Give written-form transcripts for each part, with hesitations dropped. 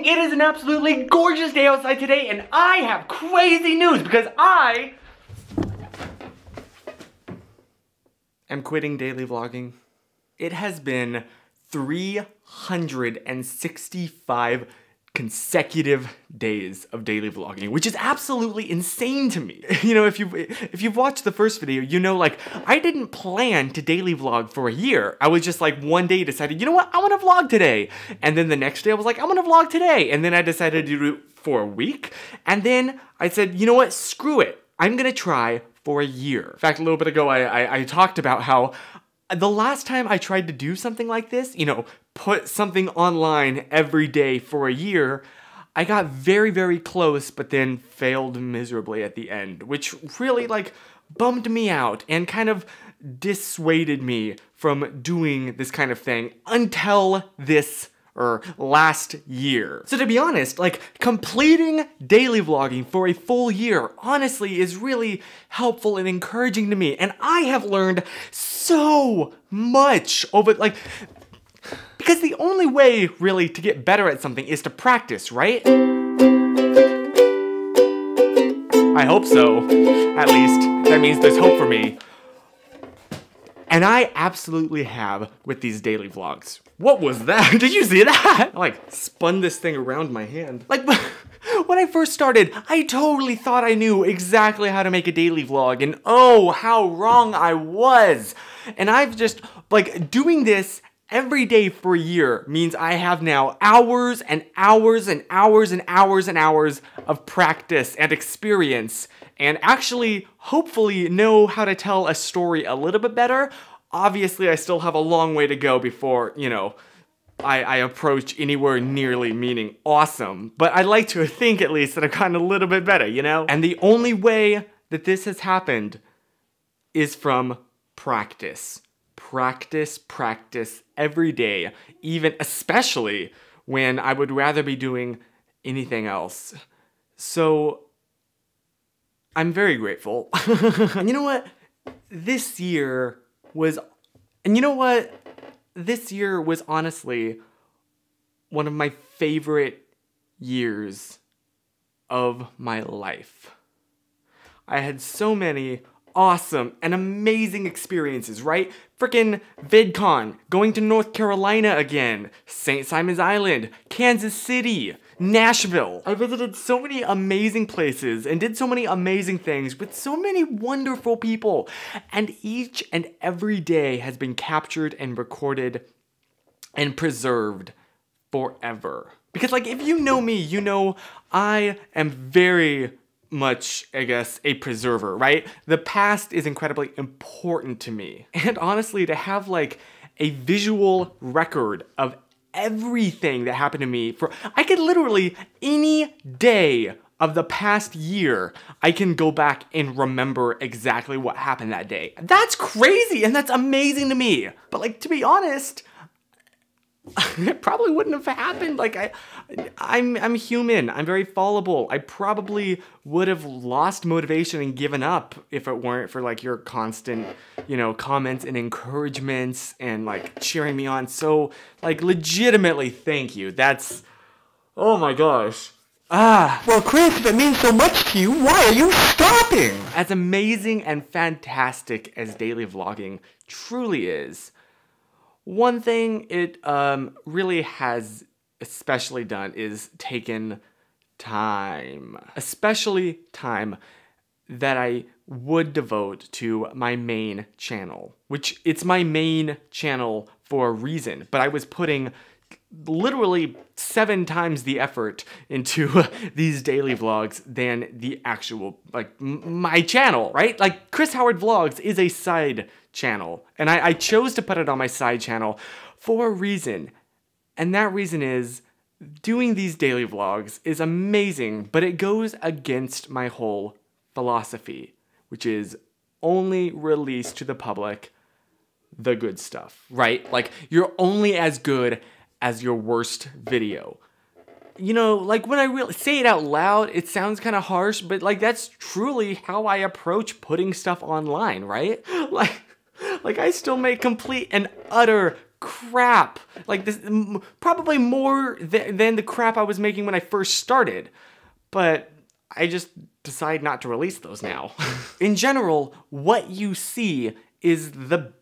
vlogging. It is an absolutely gorgeous day outside today, and I have crazy news because I am quitting daily vlogging. It has been 365 consecutive days of daily vlogging, which is absolutely insane to me. You know, if you've watched the first video, you know, like, I didn't plan to daily vlog for a year. I was just like, one day decided, you know what, I want to vlog today. And then the next day I was like, I'm gonna vlog today. And then I decided to do it for a week. And then I said, you know what, screw it. I'm gonna try for a year. In fact, a little bit ago, I talked about how the last time I tried to do something like this, you know, put something online every day for a year, I got very, very close, but then failed miserably at the end, which really, like, bummed me out and kind of dissuaded me from doing this kind of thing until this last year. So to be honest, like, completing daily vlogging for a full year honestly is really helpful and encouraging to me, and I have learned so much over, like, because the only way really to get better at something is to practice, right? I hope so, at least. That means there's hope for me. And I absolutely have with these daily vlogs. What was that? Did you see that? I like spun this thing around my hand. Like, when I first started, I totally thought I knew exactly how to make a daily vlog, and oh, how wrong I was. And I've just, like, doing this every day for a year means I have now hours and hours and hours and hours and hours of practice and experience, and actually, hopefully, know how to tell a story a little bit better. Obviously, I still have a long way to go before, you know, I approach anywhere nearly meaning awesome. But I like to think, at least, that I've gotten a little bit better, you know? And the only way that this has happened is from practice. Practice, practice every day, even especially when I would rather be doing anything else. So I'm very grateful. And you know what? This year was honestly one of my favorite years of my life. I had so many awesome and amazing experiences, right? Frickin' VidCon, going to North Carolina again, St. Simon's Island, Kansas City, Nashville. I visited so many amazing places and did so many amazing things with so many wonderful people. And each and every day has been captured and recorded and preserved forever. Because, like, if you know me, you know I am very much, I guess, a preserver, right? The past is incredibly important to me. And honestly, to have, like, a visual record of everything that happened to me I could literally, any day of the past year, I can go back and remember exactly what happened that day. That's crazy, and that's amazing to me. But, like, to be honest, it probably wouldn't have happened. Like, I'm human. I'm very fallible. I probably would have lost motivation and given up if it weren't for, like, your constant, you know, comments and encouragements and, like, cheering me on. So, like, legitimately, thank you. That's, oh my gosh. Well, Chris, if it means so much to you, why are you stopping? As amazing and fantastic as daily vlogging truly is, one thing it really has especially done is taken time. Especially time that I would devote to my main channel. Which, it's my main channel for a reason, but I was putting literally 7 times the effort into these daily vlogs than the actual, like, my channel, right? Like, Chris Howard Vlogs is a side channel, and I chose to put it on my side channel for a reason, and that reason is doing these daily vlogs is amazing, but it goes against my whole philosophy, which is only release to the public the good stuff, right? Like, you're only as good as your worst video. You know, like, when I really say it out loud, it sounds kind of harsh, but, like, that's truly how I approach putting stuff online, right? Like I still make complete and utter crap. Like this, probably more than the crap I was making when I first started. But I just decide not to release those now. In general, what you see is the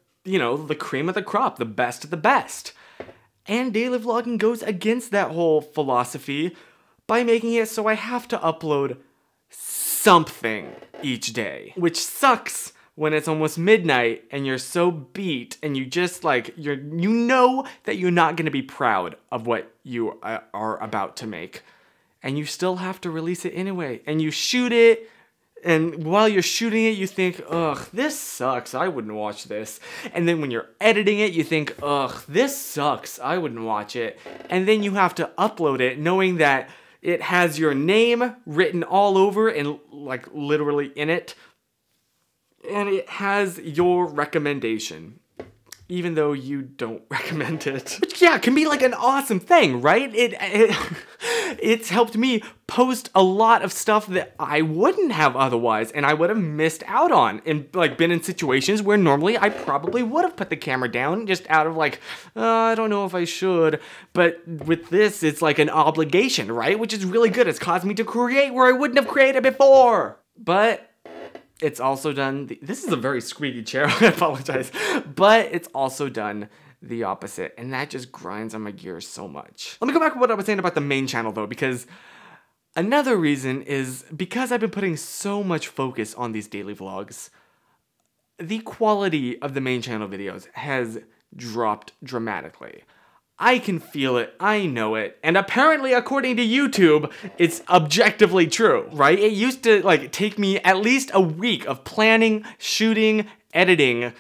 cream of the crop, the best of the best. And daily vlogging goes against that whole philosophy by making it so I have to upload something each day, which sucks when it's almost midnight and you're so beat and you just like, you know that you're not going to be proud of what you are about to make. And you still have to release it anyway. And you shoot it, and while you're shooting it, you think, ugh, this sucks, I wouldn't watch this. And then when you're editing it, you think, ugh, this sucks, I wouldn't watch it. And then you have to upload it knowing that it has your name written all over and like literally in it. And it has your recommendation, even though you don't recommend it. Which, yeah, can be like an awesome thing, right? It's helped me post a lot of stuff that I wouldn't have otherwise, and I would have missed out on, and like been in situations where normally I probably would have put the camera down just out of like, I don't know if I should. But with this, it's like an obligation, right? Which is really good. It's caused me to create where I wouldn't have created before. But it's also done, this is a very squeaky chair, I apologize, but it's also done the opposite, and that just grinds on my gears so much. Let me go back to what I was saying about the main channel though, because another reason is because I've been putting so much focus on these daily vlogs, the quality of the main channel videos has dropped dramatically. I can feel it, I know it, and apparently according to YouTube, it's objectively true, right? It used to like take me at least a week of planning, shooting, editing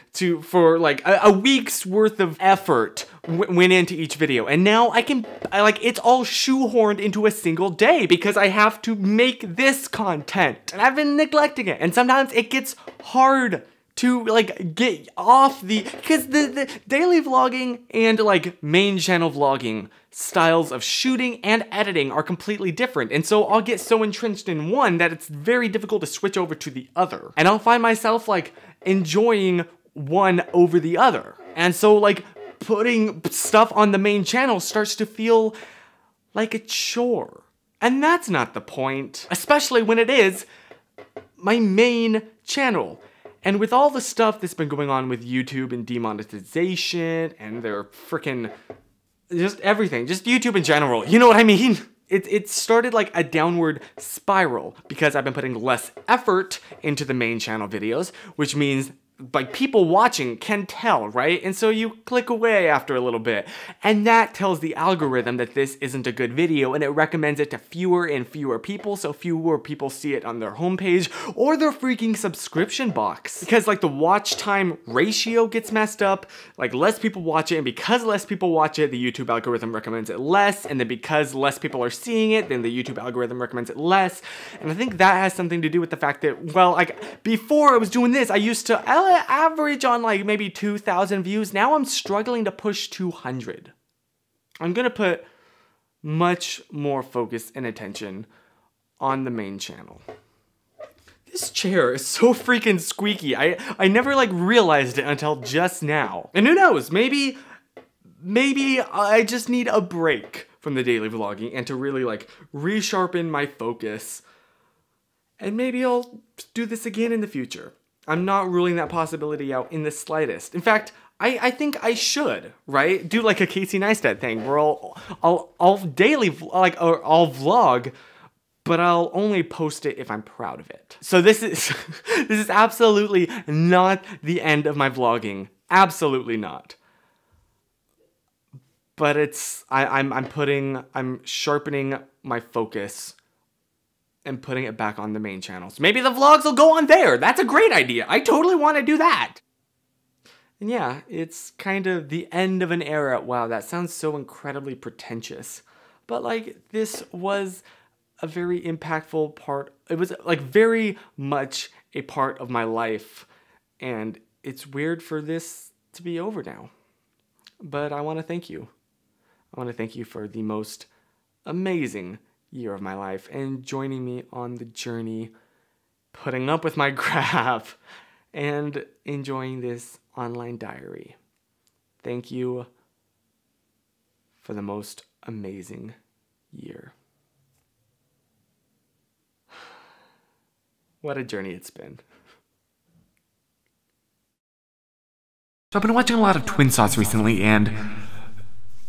for like a week's worth of effort went into each video, and now it's all shoehorned into a single day because I have to make this content, and I've been neglecting it, and sometimes it gets hard to like get off because the daily vlogging and like main channel vlogging styles of shooting and editing are completely different, and so I'll get so entrenched in one that it's very difficult to switch over to the other, and I'll find myself like enjoying one over the other, and so like putting stuff on the main channel starts to feel like a chore, and that's not the point, especially when it is my main channel. And with all the stuff that's been going on with YouTube and demonetization and their freaking, just everything, just YouTube in general, you know what I mean? It started like a downward spiral because I've been putting less effort into the main channel videos, which means like people watching can tell, right? And so you click away after a little bit, and that tells the algorithm that this isn't a good video, and it recommends it to fewer and fewer people, so fewer people see it on their homepage or their freaking subscription box, because like the watch time ratio gets messed up, like less people watch it, and because less people watch it, the YouTube algorithm recommends it less, and then because less people are seeing it, then the YouTube algorithm recommends it less. And I think that has something to do with the fact that, well, like before I was doing this, I used to average on like maybe 2,000 views. Now I'm struggling to push 200. I'm gonna put much more focus and attention on the main channel. This chair is so freaking squeaky. I never like realized it until just now. And who knows, maybe I just need a break from the daily vlogging and to really like resharpen my focus. And maybe I'll do this again in the future. I'm not ruling that possibility out in the slightest. In fact, I think I should, right? Do like a Casey Neistat thing where I'll daily or I'll vlog, but I'll only post it if I'm proud of it. So this is absolutely not the end of my vlogging. Absolutely not. But I'm sharpening my focus and putting it back on the main channel. So maybe the vlogs will go on there. That's a great idea. I totally want to do that. And yeah, it's kind of the end of an era. Wow, that sounds so incredibly pretentious. But like, this was a very impactful part. It was like very much a part of my life. And it's weird for this to be over now. But I want to thank you. I want to thank you for the most amazing year of my life and joining me on the journey, putting up with my crap, and enjoying this online diary. Thank you for the most amazing year. What a journey it's been. So I've been watching a lot of Twin Sauce recently and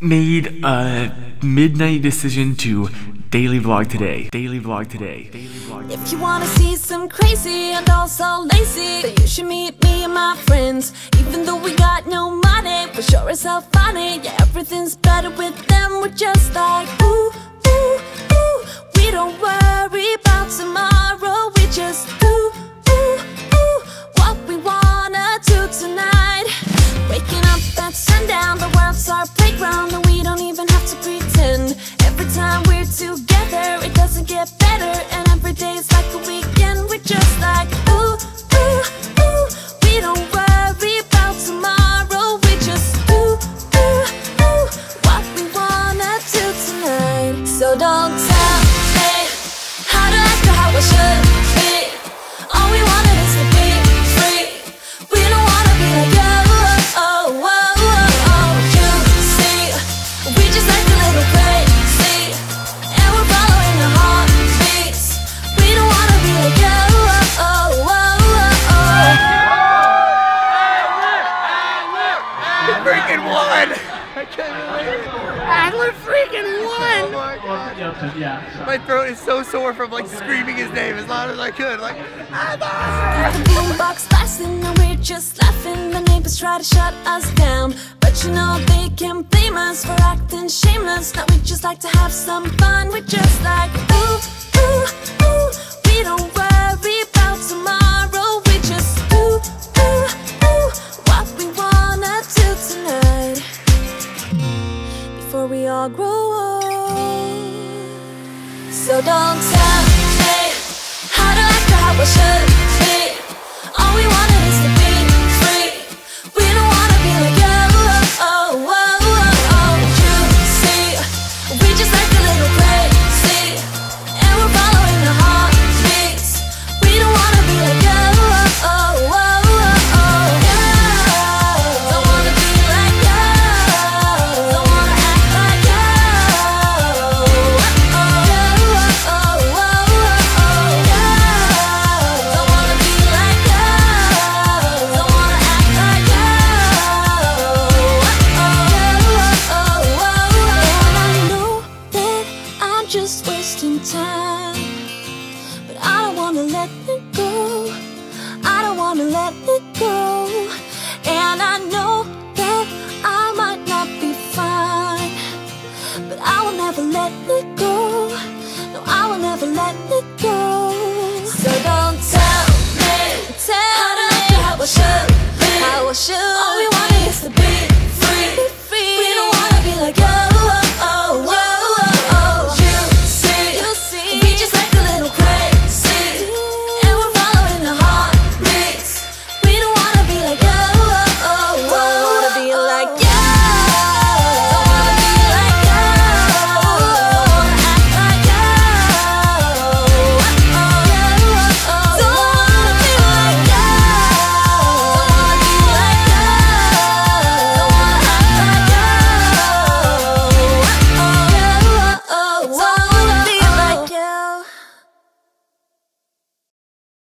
made a midnight decision to daily vlog today. If you wanna see some crazy and also lazy, then you should meet me and my friends. Even though we got no money, we're sure as hell funny. Yeah, everything's better with them. We're just like ooh, ooh, ooh. We don't worry about tomorrow. We just ooh, ooh, ooh. What we wanna do tonight. Waking up at sundown, the world's our playground, and we don't even have to pretend. Every time we're together, it doesn't get better, and every day's like a weekend. We're just like ooh, ooh, ooh. We don't worry about tomorrow. We just ooh, ooh, ooh. What we wanna do tonight. So don't tell me how to act or how I should be. All we wanted is to be free. We don't wanna be like you. Oh, oh, oh, oh, you see, we just act a little crazy, and we're following our heartbeats. We don't wanna be like you. Oh, oh, oh, oh. You freaking won! I can't believe it. Adler freaking won! Oh my god. My throat is so sore from like screaming his name as loud as I could. Like, Adler! The boombox blasting and we're just laughing. The neighbors try to shut us down, but you know they can't blame us for acting shameless. Now we just like to have some fun. We're just like ooh, ooh, ooh. We don't worry about tomorrow. We just ooh, ooh, ooh. What we wanna do tonight before we all grow old. So don't tell me how to act or how I should be. All we wanted is to be free. We don't wanna be like you. Oh, oh, oh, oh. You see, we just act a little crazy, and we're following our heartbeats. We don't wanna be like you. Oh, oh, oh, oh. Yeah. Don't wanna be like you. Don't wanna act like you. Oh, oh, oh, oh, oh. Yeah. Don't wanna be like you. Don't wanna act like you. Oh, oh, oh, oh. And I know that I'm just wasting time, but I don't wanna let it go. I don't wanna let it go. And I know that I might not be fine, but I will never let it go. No, I will never let it